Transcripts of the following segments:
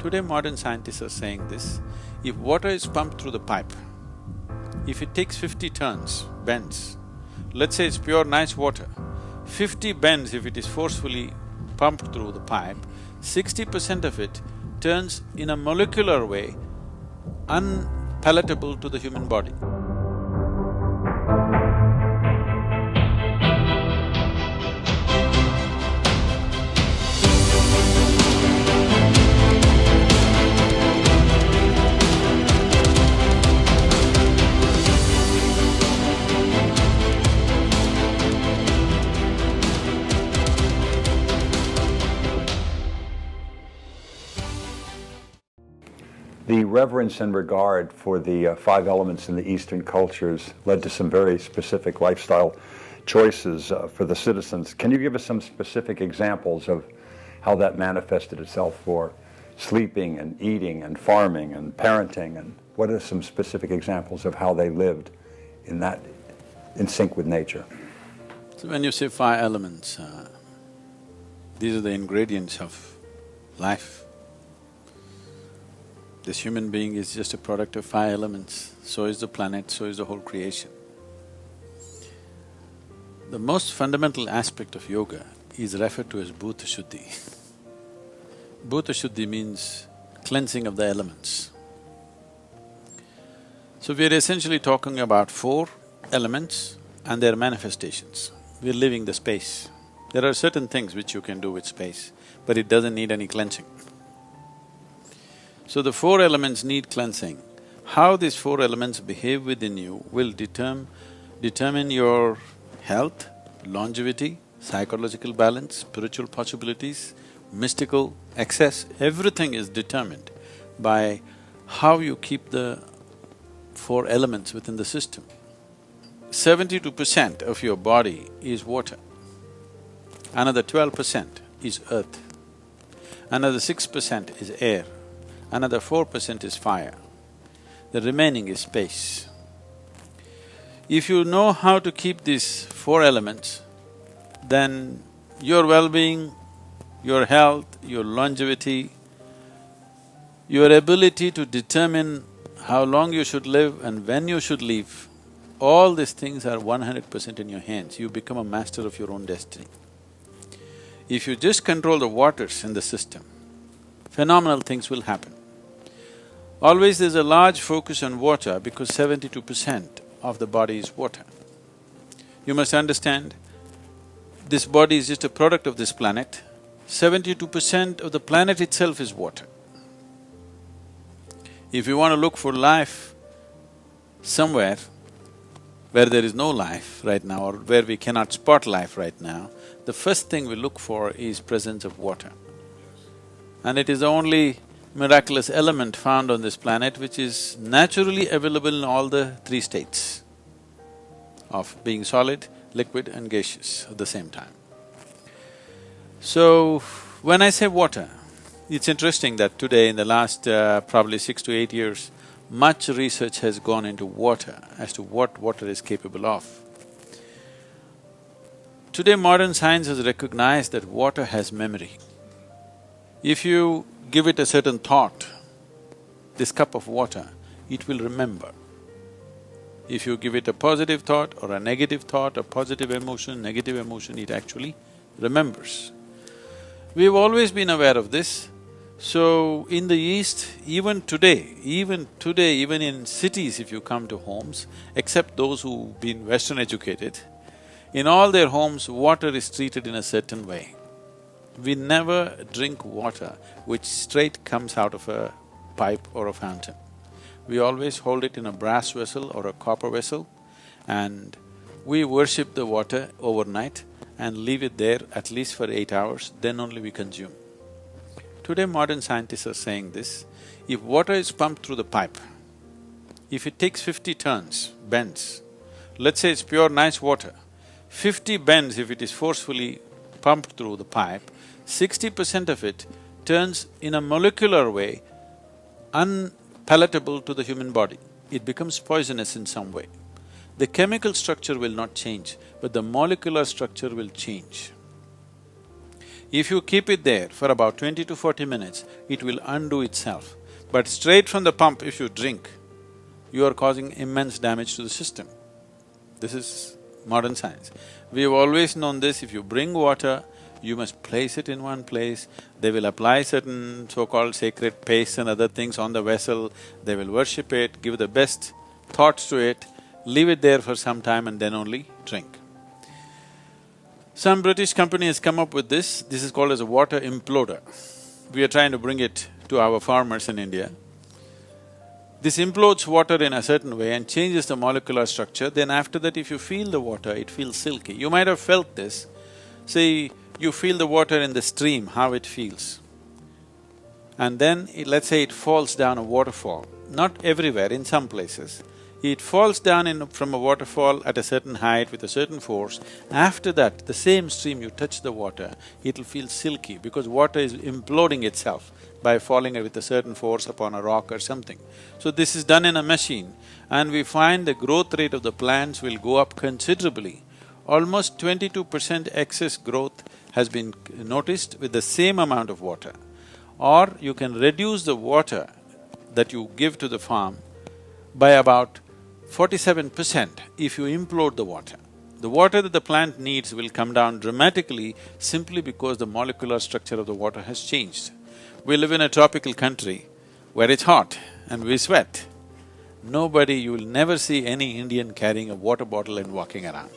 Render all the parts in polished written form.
Today modern scientists are saying this, if water is pumped through the pipe, if it takes 50 turns, bends, let's say it's pure nice water, 50 bends if it is forcefully pumped through the pipe, 60% of it turns in a molecular way unpalatable to the human body. The reverence and regard for the five elements in the Eastern cultures led to some very specific lifestyle choices for the citizens. Can you give us some specific examples of how that manifested itself for sleeping and eating and farming and parenting, and what are some specific examples of how they lived in sync with nature? So when you say five elements, these are the ingredients of life. This human being is just a product of five elements, so is the planet, so is the whole creation. The most fundamental aspect of yoga is referred to as Bhuta Shuddhi. Bhuta Shuddhi means cleansing of the elements. So we are essentially talking about four elements and their manifestations. We're living the space. There are certain things which you can do with space, but it doesn't need any cleansing. So the four elements need cleansing. How these four elements behave within you will determine your health, longevity, psychological balance, spiritual possibilities, mystical access, everything is determined by how you keep the four elements within the system. 72% of your body is water, another 12% is earth, another 6% is air, another 4% is fire, the remaining is space. If you know how to keep these four elements, then your well-being, your health, your longevity, your ability to determine how long you should live and when you should leave, all these things are 100% in your hands. You become a master of your own destiny. If you just control the waters in the system, phenomenal things will happen. Always there's a large focus on water because 72% of the body is water. You must understand, this body is just a product of this planet, 72% of the planet itself is water. If you want to look for life somewhere where there is no life right now or where we cannot spot life right now, the first thing we look for is presence of water. And it is the only miraculous element found on this planet which is naturally available in all the three states of being solid, liquid and gaseous at the same time. So, when I say water, it's interesting that today in the last probably 6 to 8 years, much research has gone into water as to what water is capable of. Today modern science has recognized that water has memory. If you give it a certain thought, this cup of water, it will remember. If you give it a positive thought or a negative thought, a positive emotion, negative emotion, it actually remembers. We've always been aware of this. So, in the East, even today, even in cities if you come to homes, except those who've been Western educated, in all their homes, water is treated in a certain way. We never drink water which straight comes out of a pipe or a fountain. We always hold it in a brass vessel or a copper vessel, and we worship the water overnight and leave it there at least for 8 hours, then only we consume. Today modern scientists are saying this, if water is pumped through the pipe, if it takes 50 turns, bends, let's say it's pure nice water, 50 bends if it is forcefully pumped through the pipe, 60% of it turns in a molecular way unpalatable to the human body. It becomes poisonous in some way. The chemical structure will not change, but the molecular structure will change. If you keep it there for about 20 to 40 minutes, it will undo itself. But straight from the pump if you drink, you are causing immense damage to the system. This is modern science. We have always known this, if you bring water, you must place it in one place, they will apply certain so-called sacred pastes and other things on the vessel, they will worship it, give the best thoughts to it, leave it there for some time and then only drink. Some British company has come up with this is called as a water imploder. We are trying to bring it to our farmers in India. This implodes water in a certain way and changes the molecular structure, then after that if you feel the water, it feels silky. You might have felt this. See, you feel the water in the stream, how it feels. And then, let's say it falls down a waterfall, not everywhere, in some places. It falls down from a waterfall at a certain height with a certain force. After that, the same stream, you touch the water, it'll feel silky because water is imploding itself by falling with a certain force upon a rock or something. So this is done in a machine and we find the growth rate of the plants will go up considerably. Almost 22% excess growth has been noticed with the same amount of water. Or you can reduce the water that you give to the farm by about 47% if you implode the water. The water that the plant needs will come down dramatically simply because the molecular structure of the water has changed. We live in a tropical country where it's hot and we sweat. Nobody, you will never see any Indian carrying a water bottle and walking around.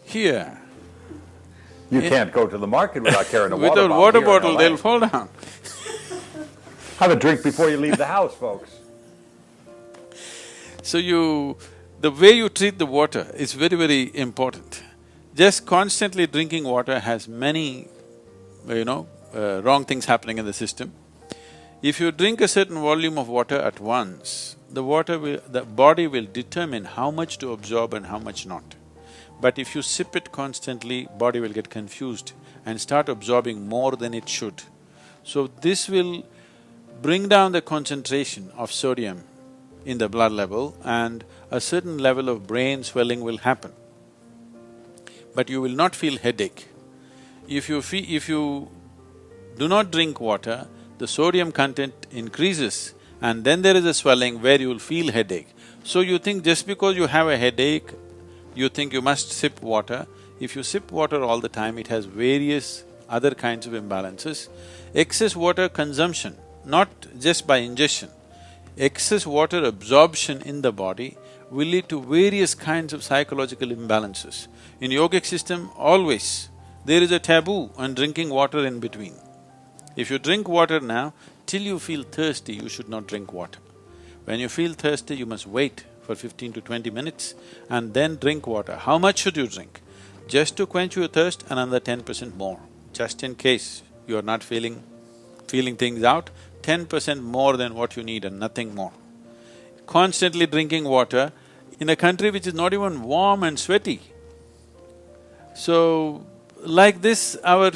Here… You can't go to the market without carrying a water bottle. Without water bottle, they'll fall down. Have a drink before you leave the house, folks. So the way you treat the water is very, very important. Just constantly drinking water has many, wrong things happening in the system. If you drink a certain volume of water at once, the body will determine how much to absorb and how much not. But if you sip it constantly, body will get confused and start absorbing more than it should. So this will bring down the concentration of sodium in the blood level and a certain level of brain swelling will happen. But you will not feel headache. If you do not drink water, the sodium content increases and then there is a swelling where you will feel headache. So you think just because you have a headache, you think you must sip water. If you sip water all the time, it has various other kinds of imbalances. Excess water consumption, not just by ingestion, excess water absorption in the body will lead to various kinds of psychological imbalances. In yogic system, always there is a taboo on drinking water in between. If you drink water now, till you feel thirsty, you should not drink water. When you feel thirsty, you must wait for 15 to 20 minutes and then drink water. How much should you drink? Just to quench your thirst, another 10% more. Just in case you are not feeling things out, 10% more than what you need and nothing more. Constantly drinking water in a country which is not even warm and sweaty. So, like this, our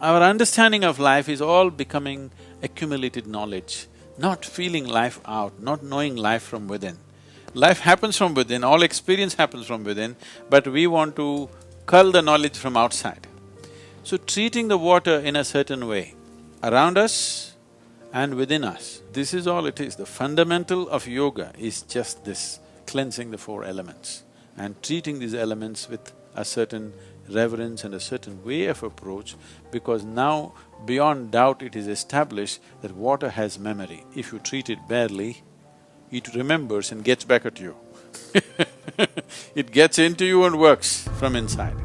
understanding of life is all becoming accumulated knowledge, not feeling life out, not knowing life from within. Life happens from within, all experience happens from within, but we want to cull the knowledge from outside. So treating the water in a certain way, around us and within us, this is all it is. The fundamental of yoga is just this, cleansing the four elements and treating these elements with a certain reverence and a certain way of approach, because now beyond doubt it is established that water has memory. If you treat it badly, it remembers and gets back at you. It gets into you and works from inside.